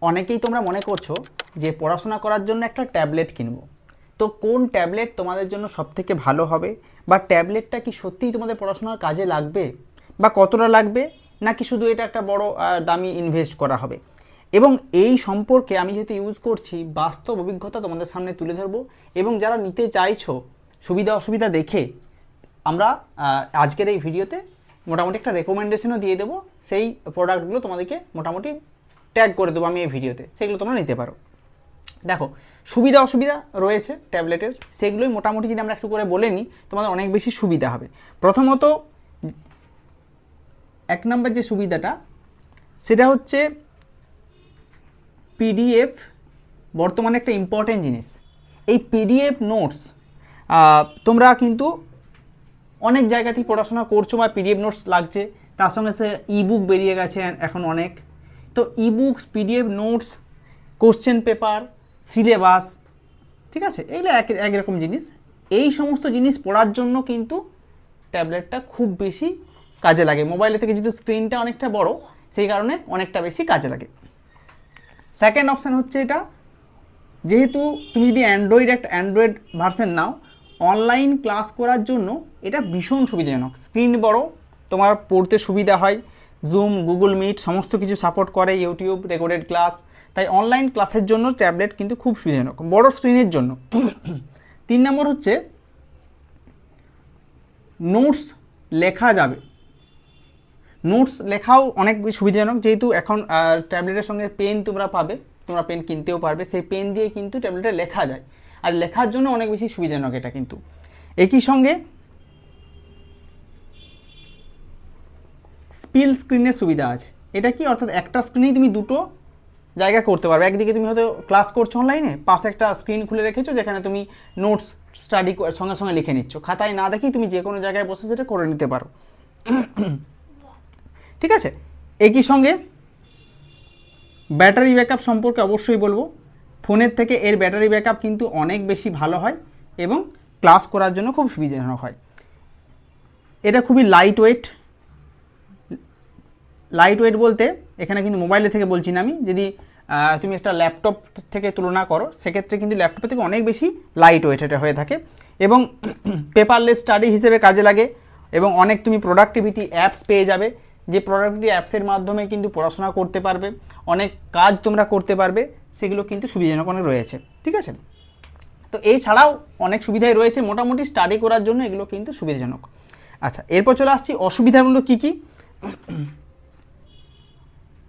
অনেকেই তোমরা মনে করছো যে পড়াশোনা করার জন্য একটা ট্যাবলেট কিনবো, তো কোন ট্যাবলেট তোমাদের জন্য সবথেকে ভালো হবে, বা ট্যাবলেটটা কি সত্যিই তোমাদের পড়াশোনার কাজে লাগবে, বা কতটা লাগবে, নাকি শুধু এটা একটা বড় দামি ইনভেস্ট করা হবে। এবং এই সম্পর্কে আমি যেহেতু ইউজ করছি, বাস্তব অভিজ্ঞতা তোমাদের সামনে তুলে ধরবো। এবং যারা নিতে চাইছো, সুবিধা অসুবিধা দেখে আমরা আজকের এই ভিডিওতে মোটামুটি একটা রেকমেন্ডেশনও দিয়ে দেবো। সেই প্রোডাক্টগুলো তোমাদেরকে মোটামুটি ট্যাগ করে দেবো আমি এই ভিডিওতে, সেগুলো তোমরা নিতে পারো। দেখো, সুবিধা অসুবিধা রয়েছে ট্যাবলেটের, সেগুলোই মোটামুটি যদি আমরা একটু করে বলে নিই তোমাদের অনেক বেশি সুবিধা হবে। প্রথমত, এক নম্বর যে সুবিধাটা সেটা হচ্ছে পিডিএফ। বর্তমানে একটা ইম্পর্টেন্ট জিনিস, এই পিডিএফ নোটস তোমরা কিন্তু অনেক জায়গাতেই পড়াশোনা করছো বা পিডিএফ নোটস লাগছে, তার সঙ্গে সে ইবুক বেরিয়ে গেছে এখন অনেক। তো ebooks, PDF notes, question paper, syllabus, ঠিক আছে, এগুলো একরকম জিনিস। এই সমস্ত জিনিস পড়ার জন্য কিন্তু ট্যাবলেটটা খুব বেশি কাজে লাগে। মোবাইলে থেকে যেহেতু স্ক্রিনটা অনেকটা বড়, সেই কারণে অনেকটা বেশি কাজে লাগে। সেকেন্ড অপশান হচ্ছে এটা, যেহেতু তুমি যদি অ্যান্ড্রয়েড ভার্সন নাও, অনলাইন ক্লাস করার জন্য এটা ভীষণ সুবিধাজনক। স্ক্রিন বড়, তোমার পড়তে সুবিধা হয়, জুম, গুগল মিট সমস্ত কিছু সাপোর্ট করে, ইউটিউব রেকর্ডেড ক্লাস। তাই অনলাইন ক্লাসের জন্য ট্যাবলেট কিন্তু খুব সুবিধাজনক, বড় স্ক্রিনের জন্য। 3 নম্বর হচ্ছে নোটস লেখা যাবে। নোটস লেখাও অনেক সুবিধাজনক, যেহেতু এখন ট্যাবলেটের সঙ্গে পেন তোমরা পাবে, তোমরা পেন কিনতেও পারবে, সেই পেন দিয়ে কিন্তু ট্যাবলেটে লেখা যায়, আর লেখার জন্য অনেক বেশি সুবিধাজনক এটা কিন্তু। একই সঙ্গে স্পিল স্ক্রিনের সুবিধা আছে। এটা কি, অর্থাৎ একটা স্ক্রিনেই তুমি দুটো জায়গা করতে পারবে। একদিকে তুমি হয়তো ক্লাস করছো অনলাইনে, পাশে একটা স্ক্রিন খুলে রেখেছো যেখানে তুমি নোটস স্টাডি সঙ্গে সঙ্গে লিখে নিচ্ছ, খাতায় না দেখেই তুমি যে কোনো জায়গায় বসে সেটা করে নিতে পারো। ঠিক আছে। একই সঙ্গে ব্যাটারি ব্যাকআপ সম্পর্কে অবশ্যই বলবো। ফোনের থেকে এর ব্যাটারি ব্যাকআপ কিন্তু অনেক বেশি ভালো হয় এবং ক্লাস করার জন্য খুব সুবিধাজনক হয়। এটা খুবই লাইট ওয়েট বলতে এখানে কিন্তু মোবাইলের থেকে বলছি না আমি, যদি তুমি একটা ল্যাপটপ থেকে তুলনা করো, সেক্ষেত্রে কিন্তু ল্যাপটপ থেকে অনেক বেশি লাইট ওয়েট এটা হয়ে থাকে, এবং পেপারলেস স্টাডি হিসেবে কাজে লাগে। এবং অনেক তুমি প্রোডাক্টিভিটি অ্যাপস পেয়ে যাবে, যে প্রোডাক্টিভিটি অ্যাপসের মাধ্যমে কিন্তু পড়াশোনা করতে পারবে, অনেক কাজ তোমরা করতে পারবে, সেগুলো কিন্তু সুবিধাজনক অনেক রয়েছে। ঠিক আছে, তো এছাড়াও অনেক সুবিধাই রয়েছে, মোটামুটি স্টাডি করার জন্য এগুলো কিন্তু সুবিধাজনক। আচ্ছা, এরপর চলে আসছি অসুবিধাগুলো কী কী।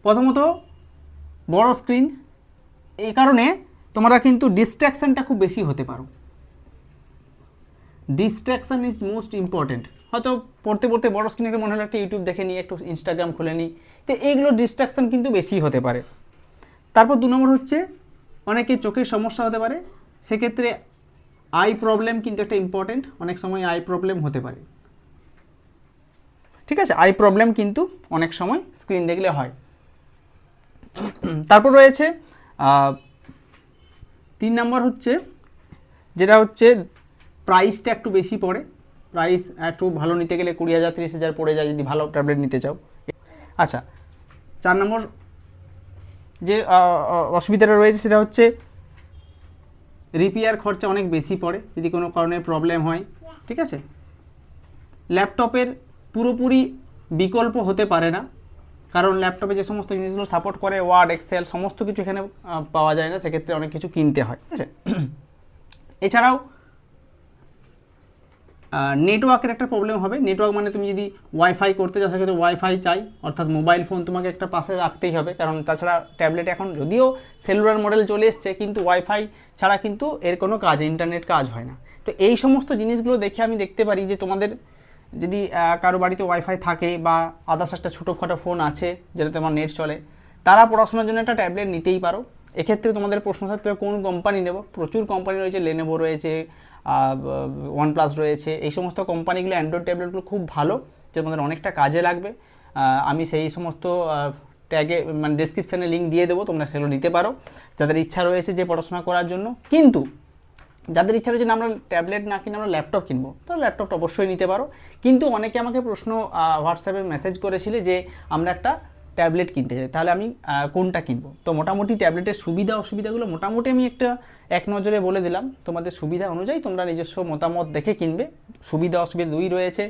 প্রথমত, বড় স্ক্রিন, এই কারণে তোমরা কিন্তু ডিস্ট্র্যাকশানটা খুব বেশি হতে পারো। Distraction is most important. হয়তো পড়তে পড়তে বড় স্ক্রিনে মনে হলো একটা ইউটিউব দেখে নিই, একটু ইনস্টাগ্রাম খুলে নিই, তো এইগুলো ডিস্ট্র্যাকশান কিন্তু বেশি হতে পারে। তারপর 2 নম্বর হচ্ছে অনেকে চোখের সমস্যা হতে পারে, সেক্ষেত্রে আই প্রবলেম কিন্তু একটা ইম্পর্টেন্ট, অনেক সময় আই প্রবলেম হতে পারে। ঠিক আছে, আই প্রবলেম কিন্তু অনেক সময় স্ক্রিন দেখলে হয়। তারপর রয়েছে 3 নম্বর হচ্ছে, যেটা হচ্ছে প্রাইসটা একটু বেশি পড়ে। প্রাইস একটু ভালো নিতে গেলে 20,000 30,000 পড়ে যায় যদি ভালো ট্যাবলেট নিতে চাও। আচ্ছা, 4 নম্বর যে অসুবিধাটা রয়েছে সেটা হচ্ছে রিপেয়ার খরচা অনেক বেশি পড়ে যদি কোনো কারণে প্রবলেম হয়। ঠিক আছে, ল্যাপটপের পুরোপুরি বিকল্প হতে পারে না, কারণ ল্যাপটপে যে সমস্ত জিনিসগুলো সাপোর্ট করে, ওয়ার্ড, এক্সেল সমস্ত কিছু এখানে পাওয়া যায় না, সেক্ষেত্রে অনেক কিছু কিনতে হয়। ঠিক আছে, এছাড়াও নেটওয়ার্কের একটা প্রবলেম হবে। নেটওয়ার্ক মানে তুমি যদি ওয়াইফাই করতে যাও, সেক্ষেত্রে ওয়াইফাই চাই, অর্থাৎ মোবাইল ফোন তোমাকে একটা পাশে রাখতেই হবে, কারণ তাছাড়া ট্যাবলেট এখন যদিও সেলুলার মডেল চলে এসছে, কিন্তু ওয়াইফাই ছাড়া কিন্তু এর কোনো কাজ, ইন্টারনেট কাজ হয় না। তো এই সমস্ত জিনিসগুলো দেখে আমি দেখতে পারি যে তোমাদের যদি কারো বাড়িতে ওয়াইফাই থাকে বা আদার্স একটা ছোটোখাটো ফোন আছে যেটাতে আমার নেট চলে, তারা পড়াশোনার জন্য একটা ট্যাবলেট নিতেই পারো। এক্ষেত্রে তোমাদের প্রশ্ন থাকতে কোন কোম্পানি নেব, প্রচুর কোম্পানি রয়েছে, লেনোভো রয়েছে, OnePlus রয়েছে, এই সমস্ত কোম্পানিগুলো অ্যান্ড্রয়েড ট্যাবলেটগুলো খুব ভালো, যে তোমাদের অনেকটা কাজে লাগবে। আমি সেই সমস্ত ট্যাগে মানে ডেসক্রিপশানে লিঙ্ক দিয়ে দেবো, তোমরা সেগুলো নিতে পারো যাদের ইচ্ছা রয়েছে যে পড়াশোনা করার জন্য। কিন্তু যাদের ইচ্ছা রয়েছে না আমরা ট্যাবলেট না কিনে আমরা ল্যাপটপ কিনবো, তো ল্যাপটপটা অবশ্যই নিতে পারো। কিন্তু অনেকে আমাকে প্রশ্ন হোয়াটসঅ্যাপে মেসেজ করেছিলে যে আমরা একটা ট্যাবলেট কিনতে চাই, তাহলে আমি কোনটা কিনবো? তো মোটামুটি ট্যাবলেটের সুবিধা অসুবিধাগুলো মোটামুটি আমি একটা এক নজরে বলে দিলাম। তোমাদের সুবিধা অনুযায়ী তোমরা নিজস্ব মতামত দেখে কিনবে। সুবিধা অসুবিধা দুই রয়েছে,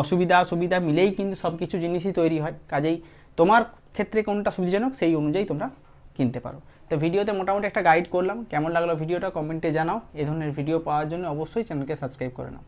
অসুবিধা সুবিধা মিলেই কিন্তু সব কিছু জিনিসই তৈরি হয়, কাজেই তোমার ক্ষেত্রে কোনটা সুবিধাজনক সেই অনুযায়ী তোমরা কিনতে পারো। তো ভিডিওতে মোটামুটি একটা গাইড করলাম, কেমন লাগলো ভিডিওটা কমেন্টে জানাও। এই ধরনের ভিডিও পাওয়ার জন্য অবশ্যই চ্যানেলকে সাবস্ক্রাইব করে নাও।